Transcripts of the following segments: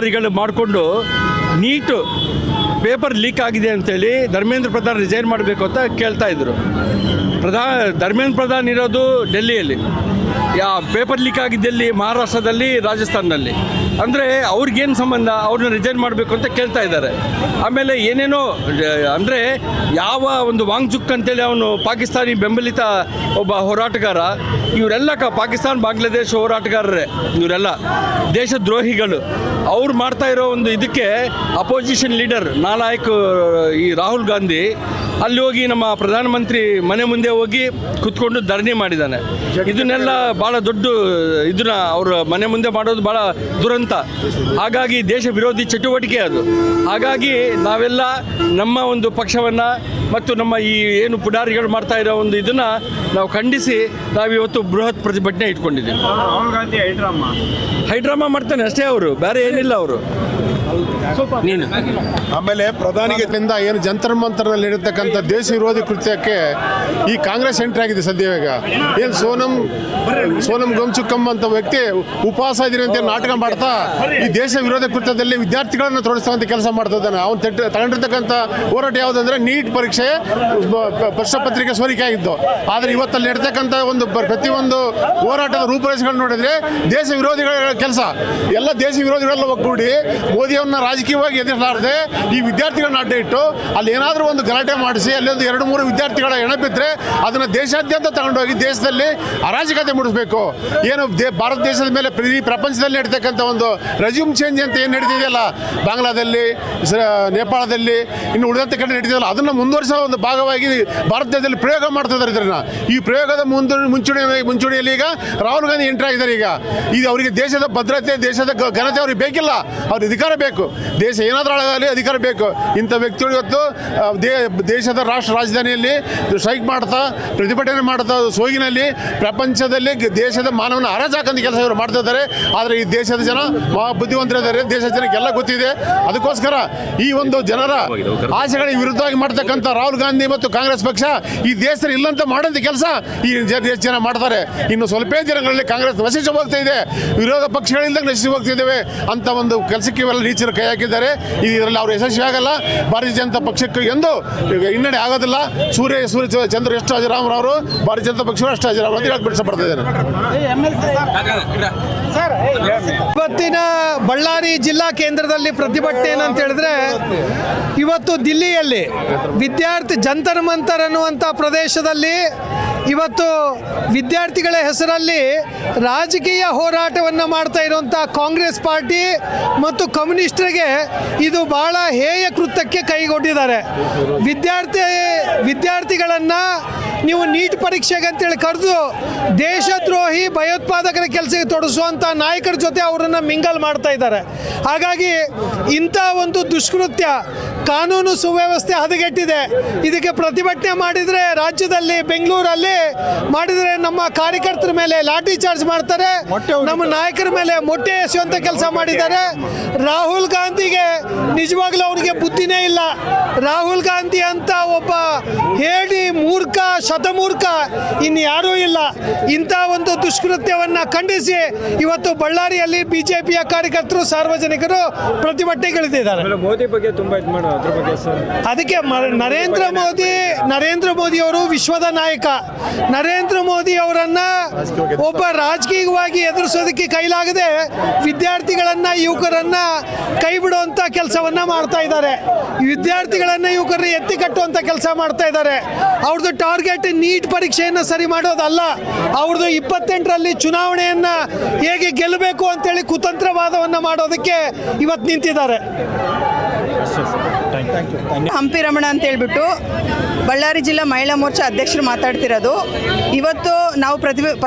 ಪುಡಾರಿಗಳು ಮಾಡಿಕೊಂಡು NEET paper leak ಆಗಿದೆ ಅಂತೇಳಿ ಧರ್ಮೇಂದ್ರ ಪ್ರಧಾನ್ ರಿಸೈನ್ ಮಾಡಬೇಕು ಅಂತ ಕೇಳ್ತಾ ಇದ್ರು. ಧರ್ಮೇಂದ್ರ ಪ್ರಧಾನ್ ಇರೋದು ಡೆಲ್ಲಿಯಲ್ಲಿ, ಪೇಪರ್ ಲೀಕ್ ಆಗಿದ್ದಲ್ಲಿ ಮಹಾರಾಷ್ಟ್ರದಲ್ಲಿ, ರಾಜಸ್ಥಾನದಲ್ಲಿ. ಅಂದರೆ ಅವ್ರಿಗೇನು ಸಂಬಂಧ? ಅವ್ರನ್ನ ರಿಸೈನ್ ಮಾಡಬೇಕು ಅಂತ ಕೇಳ್ತಾ ಇದ್ದಾರೆ. ಆಮೇಲೆ ಏನೇನೋ ಅಂದರೆ ಯಾವ ಒಂದು ವಾಂಗ್ಚುಕ್ ಅಂತೇಳಿ ಅವನು ಪಾಕಿಸ್ತಾನಿ ಬೆಂಬಲಿತ ಒಬ್ಬ ಹೋರಾಟಗಾರ. ಇವರೆಲ್ಲ ಪಾಕಿಸ್ತಾನ ಬಾಂಗ್ಲಾದೇಶ ಹೋರಾಟಗಾರರೇ, ಇವರೆಲ್ಲ ದೇಶದ್ರೋಹಿಗಳು. ಅವ್ರು ಮಾಡ್ತಾ ಇರೋ ಒಂದು ಇದಕ್ಕೆ ಅಪೋಸಿಷನ್ ಲೀಡರ್ ನಾಲಾಯಕ್ ಈ ರಾಹುಲ್ ಗಾಂಧಿ ಅಲ್ಲಿ ಹೋಗಿ ನಮ್ಮ ಪ್ರಧಾನಮಂತ್ರಿ ಮನೆ ಮುಂದೆ ಹೋಗಿ ಕುತ್ಕೊಂಡು ಧರಣಿ ಮಾಡಿದ್ದಾನೆ. ಇದನ್ನೆಲ್ಲ ಭಾಳ ದೊಡ್ಡ ಇದನ್ನ ಅವ್ರ ಮನೆ ಮುಂದೆ ಮಾಡೋದು ಭಾಳ ದುರಂತ. ಹಾಗಾಗಿ ದೇಶ ವಿರೋಧಿ ಚಟುವಟಿಕೆ ಅದು. ಹಾಗಾಗಿ ನಾವೆಲ್ಲ ನಮ್ಮ ಒಂದು ಪಕ್ಷವನ್ನು ಮತ್ತು ನಮ್ಮ ಈ ಏನು ಪುಡಾರಿಗಳು ಮಾಡ್ತಾ ಇರೋ ಒಂದು ಇದನ್ನು ನಾವು ಖಂಡಿಸಿ ನಾವಿವತ್ತು ಬೃಹತ್ ಪ್ರತಿಭಟನೆ ಇಟ್ಕೊಂಡಿದ್ದೀವಿ. ರಾಹುಲ್ ಗಾಂಧಿ ಹೈಡ್ರಾಮಾ ಮಾಡ್ತಾನೆ ಅಷ್ಟೇ, ಅವರು ಬೇರೆ ಏನಿಲ್ಲ. ಅವರು ನೀನು ಆಮೇಲೆ ಪ್ರಧಾನಿಗಳಿಂದ ಏನು ಜಂತರ್ ಮಂತರ್ನಲ್ಲಿ ಇರತಕ್ಕಂಥ ದೇಶ ವಿರೋಧಿ ಕೃತ್ಯಕ್ಕೆ ಈ ಕಾಂಗ್ರೆಸ್ ಎಂಟ್ರಿ ಆಗಿದೆ ಸದ್ಯ. ಈಗ ಏನು ಸೋನಂ ಗೋಮ್ಚುಕ್ಕಮ್ ಅಂತ ವ್ಯಕ್ತಿ ಉಪವಾಸ ಇದೀನಿ ಅಂತ ನಾಟಕ ಮಾಡ್ತಾ ಈ ದೇಶ ವಿರೋಧ ಕೃತ್ಯದಲ್ಲಿ ವಿದ್ಯಾರ್ಥಿಗಳನ್ನು ತೊಡಗಿಸ್ತಕ್ಕಂಥ ಕೆಲಸ ಮಾಡ್ತಾ ಇದ್ದಾನೆ. ಅವನು ತಗೊಂಡಿರ್ತಕ್ಕಂಥ ಹೋರಾಟ ಯಾವುದಂದ್ರೆ ನೀಟ್ ಪರೀಕ್ಷೆ ಪ್ರಶ್ನೆ ಪತ್ರಿಕೆ ಸೋರಿಕೆ ಆಗಿದ್ದು. ಆದರೆ ಇವತ್ತಲ್ಲಿ ಇರ್ತಕ್ಕಂಥ ಒಂದು ಪ್ರತಿಯೊಂದು ಹೋರಾಟದ ರೂಪುರೇಷೆಗಳನ್ನು ನೋಡಿದ್ರೆ ದೇಶ ವಿರೋಧಿಗಳ ಕೆಲಸ. ಎಲ್ಲ ದೇಶ ವಿರೋಧಿಗಳೆಲ್ಲ ಒಗ್ಗೂಡಿ ಮೋದಿಯವ್ರನ್ನ ರಾಜಕೀಯವಾಗಿ ಎದುರಿಸಲಾರದೆ ಈ ವಿದ್ಯಾರ್ಥಿಗಳನ್ನ ಅಡ್ಡ ಇಟ್ಟು ಅಲ್ಲಿ ಏನಾದರೂ ಒಂದು ಗಲಾಟೆ ಮಾಡಿಸಿ ಅಲ್ಲಿ ಒಂದು 2-3 ವಿದ್ಯಾರ್ಥಿಗಳ ಎಣಬಿದ್ರೆ ಅದನ್ನು ದೇಶಾದ್ಯಂತ ತಗೊಂಡೋಗಿ ದೇಶದಲ್ಲಿ ಅರಾಜಕತೆ ಮೂಡಿಸಬೇಕು. ಏನು ಭಾರತ ದೇಶದ ಮೇಲೆ ಪ್ರಪಂಚದಲ್ಲಿ ನಡೀತಕ್ಕಂಥ ಒಂದು ರೆಸ್ಯೂಮ್ ಚೇಂಜ್ ಅಂತ ಏನು ನಡೀತಿದೆಯಲ್ಲ ಬಾಂಗ್ಲಾದಲ್ಲಿ, ನೇಪಾಳದಲ್ಲಿ, ಇನ್ನು ಉಳಿದಂಥ ಕಡೆ ನಡೀತಿದೆಯಲ್ಲ, ಅದನ್ನು ಮುಂದುವರಿಸೋ ಒಂದು ಭಾಗವಾಗಿ ಭಾರತ ದೇಶದಲ್ಲಿ ಪ್ರಯೋಗ ಮಾಡ್ತಾ ಇದ್ದಾರೆ. ಇದನ್ನು ಈ ಪ್ರಯೋಗದ ಮುಂಚೂಣಿಯಲ್ಲಿ ಈಗ ರಾಹುಲ್ ಗಾಂಧಿ ಎಂಟ್ರಿ ಆಗಿದ್ದಾರೆ. ಈಗ ಅವರಿಗೆ ದೇಶದ ಭದ್ರತೆ, ದೇಶದ ಘನತೆ ಅವ್ರಿಗೆ ಬೇಕಿಲ್ಲ, ಅವ್ರಿಗೆ ಅಧಿಕಾರ ಬೇಕು. ದೇಶ ಏನಾದರೂ ಆಗಲಿ ಅಧಿಕಾರ ಬೇಕು. ಇಂಥ ವ್ಯಕ್ತಿಗಳು ಇವತ್ತು ದೇಶದ ರಾಷ್ಟ್ರ ರಾಜಧಾನಿಯಲ್ಲಿ ಸ್ಟ್ರೈಕ್ ಮಾಡ್ತಾ ಪ್ರತಿಭಟನೆ ಮಾಡ್ತಾ ಸೋಗಿನಲ್ಲಿ ಪ್ರಪಂಚದಲ್ಲಿ ದೇಶದ ಮಾನವನ ಹರಾಜಾಕಂತ ಕೆಲಸ ಇವರು ಮಾಡ್ತಾ ಇದ್ದಾರೆ. ಆದರೆ ಈ ದೇಶದ ಜನ ಬುದ್ಧಿವಂತರಿದ್ದಾರೆ, ದೇಶದ ಜನಕ್ಕೆಲ್ಲ ಗೊತ್ತಿದೆ. ಅದಕ್ಕೋಸ್ಕರ ಈ ಒಂದು ಜನರ ಆಸೆಗಳಿಗೆ ವಿರುದ್ಧವಾಗಿ ಮಾಡ್ತಕ್ಕಂಥ ರಾಹುಲ್ ಗಾಂಧಿ ಮತ್ತು ಕಾಂಗ್ರೆಸ್ ಪಕ್ಷ ಈ ದೇಶದಲ್ಲಿ ಇಲ್ಲಂತ ಮಾಡೋಂಥ ಕೆಲಸ ಈ ಜನ ಮಾಡ್ತಾರೆ. ಇನ್ನು ಸ್ವಲ್ಪ ದಿನಗಳಲ್ಲಿ ಕಾಂಗ್ರೆಸ್ ನಶಿಸಿ ಹೋಗ್ತಾ ಇದೆ, ವಿರೋಧ ಪಕ್ಷಗಳಿಂದ ನಶಿಸಿ ಹೋಗ್ತಿದ್ದೇವೆ ಅಂತ ಒಂದು ಕೆಲಸಕ್ಕೆ ಇವೆಲ್ಲ ರೀಚರ್ ಕೈ ಹಾಕಿದ್ದಾರೆ. ಇದರಲ್ಲಿ ಅವರು ಯಶಸ್ವಿ ಆಗಲ್ಲ. ಭಾರತೀಯ ಜನತಾ ಪಕ್ಷಕ್ಕೆ ಎಂದು ಹಿನ್ನಡೆ ಆಗೋದಿಲ್ಲ. ಸೂರ್ಯ ಚಂದ್ರ ಎಷ್ಟು ಅಜರಾಮರವರು ಭಾರತೀಯ ಜನತಾ ಪಕ್ಷಗಳು ಅಷ್ಟು ಅಜರಾಮರ ಅಂತ ಹೇಳಿ ಬಿಡಿಸಪಡ್ತಾ ಇದ್ದಾರೆ. ಇವತ್ತಿನ ಬಳ್ಳಾರಿ ಜಿಲ್ಲಾ ಕೇಂದ್ರದಲ್ಲಿ ಪ್ರತಿಭಟನೆ ಏನಂತ ಹೇಳಿದ್ರೆ, ಇವತ್ತು ದಿಲ್ಲಿಯಲ್ಲಿ ವಿದ್ಯಾರ್ಥಿ ಜಂತರ್ ಮಂತರ್ ಅನ್ನುವಂಥ ಪ್ರದೇಶದಲ್ಲಿ ಇವತ್ತು ವಿದ್ಯಾರ್ಥಿಗಳ ಹೆಸರಲ್ಲಿ ರಾಜಕೀಯ ಹೋರಾಟವನ್ನು ಮಾಡ್ತಾ ಇರುವಂಥ ಕಾಂಗ್ರೆಸ್ ಪಾರ್ಟಿ ಮತ್ತು ಕಮ್ಯುನಿಸ್ಟರಿಗೆ ಇದು ಬಹಳ ಹೇಯ ಕೃತ್ಯಕ್ಕೆ ಕೈಗೊಂಡಿದ್ದಾರೆ. ವಿದ್ಯಾರ್ಥಿಗಳನ್ನು ನೀವು ನೀಟ್ ಪರೀಕ್ಷೆಗೆ ಅಂತೇಳಿ ಕರೆದು ದೇಶದ್ರೋಹಿ ಭಯೋತ್ಪಾದಕರ ಕೆಲಸಕ್ಕೆ ತೊಡಗಿಸುವಂಥ ನಾಯಕರ ಜೊತೆ ಅವರನ್ನು ಮಿಂಗಲ್ ಮಾಡ್ತಾ ಇದ್ದಾರೆ. ಹಾಗಾಗಿ ಇಂಥ ಒಂದು ದುಷ್ಕೃತ್ಯ, ಕಾನೂನು ಸುವ್ಯವಸ್ಥೆ ಹದಗೆಟ್ಟಿದೆ. ಇದಕ್ಕೆ ಪ್ರತಿಭಟನೆ ಮಾಡಿದರೆ ರಾಜ್ಯದಲ್ಲಿ ಬೆಂಗಳೂರಲ್ಲಿ ಮಾಡಿದರೆ ನಮ್ಮ ಕಾರ್ಯಕರ್ತರ ಮೇಲೆ ಲಾಠಿ ಚಾರ್ಜ್ ಮಾಡ್ತಾರೆ, ನಮ್ಮ ನಾಯಕರ ಮೇಲೆ ಮೊಟ್ಟೆ ಎಸೆಯುವಂಥ ಕೆಲಸ ಮಾಡಿದ್ದಾರೆ. ರಾಹುಲ್ ಗಾಂಧಿಗೆ ನಿಜವಾಗ್ಲೂ ಅವರಿಗೆ ಬುದ್ಧಿನೇ ಇಲ್ಲ. ರಾಹುಲ್ ಗಾಂಧಿ ಅಂತ ಒಬ್ಬ ಹೇಳಿ ಮೂರ್ಖ, ಶತಮೂರ್ಖ ಇನ್ನು ಯಾರೂ ಇಲ್ಲ. ಇಂಥ ಒಂದು ದುಷ್ಕೃತ್ಯವನ್ನು ಖಂಡಿಸಿ ಇವತ್ತು ಬಳ್ಳಾರಿಯಲ್ಲಿ ಬಿಜೆಪಿಯ ಕಾರ್ಯಕರ್ತರು, ಸಾರ್ವಜನಿಕರು ಪ್ರತಿಭಟನೆಗಳಿದ್ದಾರೆ. ಮೋದಿ ಬಗ್ಗೆ ತುಂಬಾ ಇದು ಮಾಡೋದು ಅದ್ರ ಬಗ್ಗೆ ಸರ್. ಅದಕ್ಕೆ ನರೇಂದ್ರ ಮೋದಿ ಅವರು ವಿಶ್ವದ ನಾಯಕ. ನರೇಂದ್ರ ಮೋದಿ ಅವರನ್ನ ಒಬ್ಬ ರಾಜಕೀಯವಾಗಿ ಎದುರಿಸೋದಕ್ಕೆ ಕೈಲಾಗದೆ ವಿದ್ಯಾರ್ಥಿಗಳನ್ನ, ಯುವಕರನ್ನ ಕೈ ಬಿಡುವಂತ ಕೆಲಸವನ್ನ ಮಾಡ್ತಾ ಇದ್ದಾರೆ. ವಿದ್ಯಾರ್ಥಿಗಳನ್ನ, ಯುವಕರನ್ನ ಎತ್ತಿ ಕಟ್ಟುವಂತ ಕೆಲಸ ಮಾಡ್ತಾ ಇದ್ದಾರೆ. ಅವ್ರದ್ದು ಟಾರ್ಗೆಟ್ ನೀಟ್ ಪರೀಕ್ಷೆಯನ್ನು ಸರಿ ಮಾಡೋದಲ್ಲ, ಅವ್ರದ್ದು 28ರಲ್ಲಿ ಚುನಾವಣೆಯನ್ನ ಹೇಗೆ ಗೆಲ್ಲಬೇಕು ಅಂತೇಳಿ ಕುತಂತ್ರವಾದವನ್ನ ಮಾಡೋದಕ್ಕೆ ಇವತ್ತು ನಿಂತಿದ್ದಾರೆ. ಹಂಪಿ ರಮಣ ಅಂತ ಹೇಳ್ಬಿಟ್ಟು ಬಳ್ಳಾರಿ ಜಿಲ್ಲಾ ಮಹಿಳಾ ಮೋರ್ಚಾ ಅಧ್ಯಕ್ಷರು ಮಾತಾಡ್ತಿರೋದು. ಇವತ್ತು ನಾವು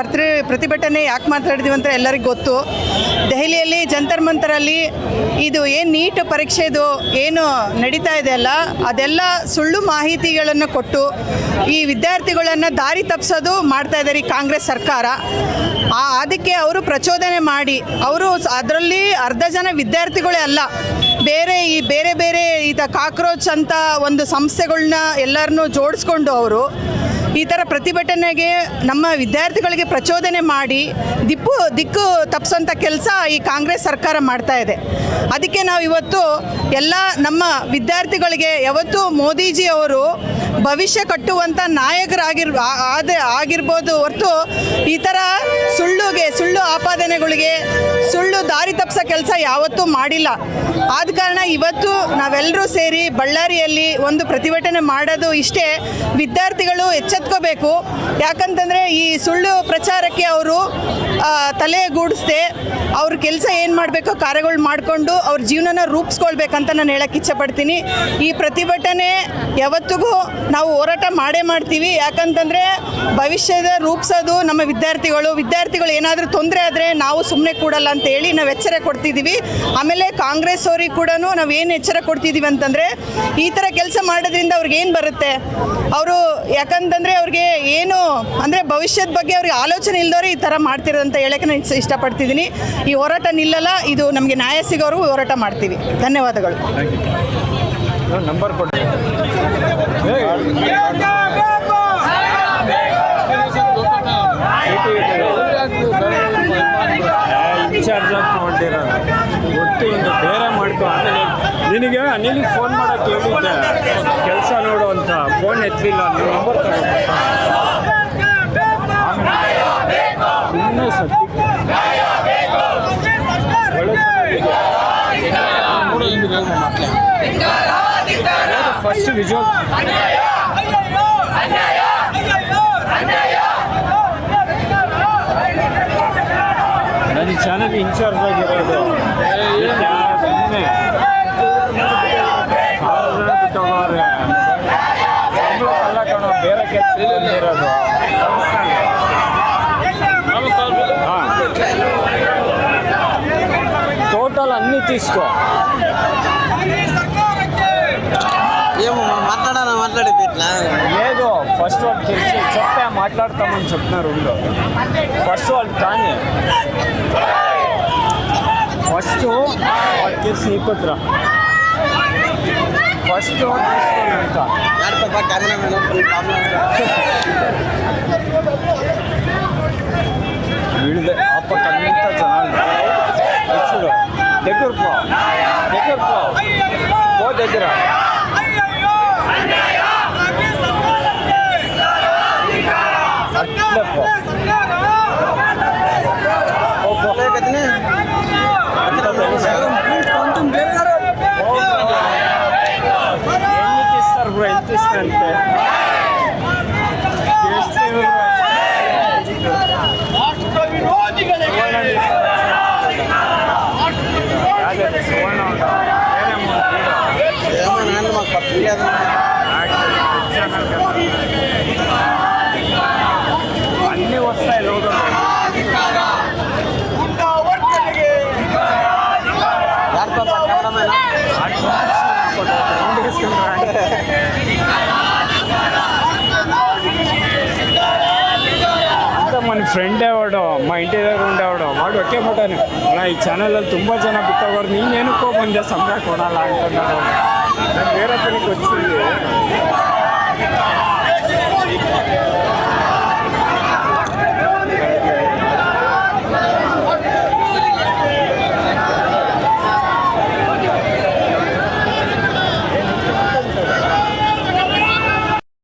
ಪ್ರತಿಭಟನೆ ಯಾಕೆ ಮಾತಾಡ್ತೀವಿ ಅಂತ ಎಲ್ಲರಿಗೂ ಗೊತ್ತು. ದೆಹಲಿಯಲ್ಲಿ ಜಂತರ್ ಮಂತರಲ್ಲಿ ಇದು ಏನು ನೀಟ್ ಪರೀಕ್ಷೆದು ಏನು ನಡೀತಾ ಇದೆಯಲ್ಲ, ಅದೆಲ್ಲ ಸುಳ್ಳು ಮಾಹಿತಿಗಳನ್ನು ಕೊಟ್ಟು ಈ ವಿದ್ಯಾರ್ಥಿಗಳನ್ನು ದಾರಿ ತಪ್ಪಿಸೋದು ಮಾಡ್ತಾ ಇದ್ದಾರೆ ಈ ಕಾಂಗ್ರೆಸ್ ಸರ್ಕಾರ. ಅದಕ್ಕೆ ಅವರು ಪ್ರಚೋದನೆ ಮಾಡಿ, ಅವರು ಅದರಲ್ಲಿ ಅರ್ಧ ಜನ ವಿದ್ಯಾರ್ಥಿಗಳೇ ಅಲ್ಲ, ಬೇರೆ ಬೇರೆ ಕಾಕ್ರೋಚ್ ಅಂತ ಒಂದು ಸಂಸ್ಥೆಗಳನ್ನ ಎಲ್ಲರನ್ನೂ ಜೋಡಿಸ್ಕೊಂಡು ಅವರು ಈ ಥರ ಪ್ರತಿಭಟನೆಗೆ ನಮ್ಮ ವಿದ್ಯಾರ್ಥಿಗಳಿಗೆ ಪ್ರಚೋದನೆ ಮಾಡಿ ದಿಕ್ಕು ತಪ್ಪಿಸೋಂಥ ಕೆಲಸ ಈ ಕಾಂಗ್ರೆಸ್ ಸರ್ಕಾರ ಮಾಡ್ತಾ ಇದೆ. ಅದಕ್ಕೆ ನಾವು ಇವತ್ತು ಎಲ್ಲ ನಮ್ಮ ವಿದ್ಯಾರ್ಥಿಗಳಿಗೆ ಯಾವತ್ತೂ ಮೋದಿಜಿ ಅವರು ಭವಿಷ್ಯ ಕಟ್ಟುವಂಥ ಆಗಿರ್ಬೋದು ಹೊರತು ಈ ಥರ ಸುಳ್ಳು ಆಪಾದನೆಗಳಿಗೆ ಸುಳ್ಳು ದಾರಿ ತಪ್ಪಿಸೋ ಕೆಲಸ ಯಾವತ್ತೂ ಮಾಡಿಲ್ಲ. ಆದ ಕಾರಣ ಇವತ್ತು ನಾವೆಲ್ಲರೂ ಸೇರಿ ಬಳ್ಳಾರಿಯಲ್ಲಿ ಒಂದು ಪ್ರತಿಭಟನೆ ಮಾಡೋದು ಇಷ್ಟೇ. ವಿದ್ಯಾರ್ಥಿಗಳು ಎಚ್ಚೆತ್ಕೋಬೇಕು. ಯಾಕಂತಂದರೆ ಈ ಸುಳ್ಳು ಪ್ರಚಾರಕ್ಕೆ ಅವರು ತಲೆಗೂಡಿಸ್ದೆ ಅವ್ರ ಕೆಲಸ ಏನು ಮಾಡಬೇಕೋ ಕಾರ್ಯಗಳು ಮಾಡಿಕೊಂಡು ಅವ್ರ ಜೀವನನ ರೂಪಿಸ್ಕೊಳ್ಬೇಕಂತ ನಾನು ಹೇಳಕ್ಕೆ ಇಚ್ಛೆಪಡ್ತೀನಿ. ಈ ಪ್ರತಿಭಟನೆ ಯಾವತ್ತಿಗೂ ನಾವು ಹೋರಾಟ ಮಾಡೇ ಮಾಡ್ತೀವಿ. ಯಾಕಂತಂದರೆ ಭವಿಷ್ಯದ ರೂಪಿಸೋದು ನಮ್ಮ ವಿದ್ಯಾರ್ಥಿಗಳು ಏನಾದರೂ ತೊಂದರೆ ಆದರೆ ನಾವು ಸುಮ್ಮನೆ ಕೂಡಲ್ಲ ಅಂತೇಳಿ ನಾವು ಎಚ್ಚರ ಕೊಡ್ತಿದ್ದೀವಿ. ಆಮೇಲೆ ಕಾಂಗ್ರೆಸ್ ಅವ್ರಿಗೆ ಕೂಡ ನಾವು ಏನು ಎಚ್ಚರ ಕೊಡ್ತಿದ್ದೀವಿ ಅಂತಂದರೆ ಈ ಥರ ಕೆಲಸ ಮಾಡೋದ್ರಿಂದ ಅವ್ರಿಗೆ ಏನು ಬರುತ್ತೆ, ಅವರು ಯಾಕಂತಂದರೆ ಅವ್ರಿಗೆ ಏನು ಅಂದರೆ ಭವಿಷ್ಯದ ಬಗ್ಗೆ ಅವ್ರಿಗೆ ಆಲೋಚನೆ ಇಲ್ಲದವ್ರೆ ಈ ಥರ ಮಾಡ್ತಿರೋದಂತ ಹೇಳೋಕ್ಕೆ ನಾನು ಇಷ್ಟಪಡ್ತಿದ್ದೀನಿ. ಈ ಹೋರಾಟ ನಿಲ್ಲಲ್ಲ, ಇದು ನಮಗೆ ನ್ಯಾಯ ಸಿಗೋವರೆಗೂ ಹೋರಾಟ ಮಾಡ್ತೀವಿ. ಧನ್ಯವಾದಗಳು. ನಂಬರ್ ಕೊಡಿ. ಇನ್ಚಾರ್ಜ್ ತೊಗೊಂಡಿರೋ ಒಟ್ಟು ಒಂದು ಬೇರೆ ಮಾಡ್ಕೊ. ಆಮೇಲೆ ನಿನಗೆ ಅನಿಲಿಗೆ ಫೋನ್ ಮಾಡೋಕ್ಕೆ ಹೇಳಿದ್ದೆ, ಕೆಲಸ ನೋಡು ಅಂತ. ಫೋನ್ ಎತ್ತಲಿಲ್ಲ, ನೀವು ನಂಬರ್ ತಗೊಂಡು ಸುಮ್ಮನೆ ಸದ್ಯಕ್ಕೆ ಫಸ್ಟ್ ವಿಜುವಲ್ ನನ್ನ ಈ ಚಾನಲ್ ಇನ್ಚಾರ್ಜ್ ಆಗಿರೋದು ಸುಮ್ಮನೆ ಬಿಟ್ಟೋಗೋರೆ ಅಲ್ಲ ಕಣೋ, ಬೇರೆ ಕೆಲಸ ಇರೋದು. ಟೋಟಲ್ ಅన్ని తీసుకో. లేదు ఫస్ట్ వాళ్ళు తెలిసి చెప్పా మాట్లాడతామని చెప్తున్నారు ఊళ్ళో. ఫస్ట్ వాళ్ళు కానీ ఫస్ట్ వాళ్ళు తెలిసి నీకొద్దురా ఫస్ట్ తీసుకున్నాక వీడిదే అప్పకంతా జనాలు చూడు. దగ్గర పో దగ్గర అట్లే పో. ఇస్తారు బ్రో, ఎంత ఇస్తారంటే సువర్ణ అన్నీ వస్తాయి లోగో. అంతా మన ఫ్రెండ్ ఎవడో మా ఇంటి దగ్గర ఉండేవాడు, వాడు ఒకే ముట్టాను నా ఈ ఛానల్లో ತುಂಬ ಜನ ಬಿಟ್ಟೋಗೋರು, ನೀನೇನಕ್ಕೋ ಬಂದೆ ಸಂಬಳ ಕೊಡಲ್ಲ ಅಂటున్నాడు. ನಾನು ಬೇರೆ ಪನಿಗೆ వచ్చింది.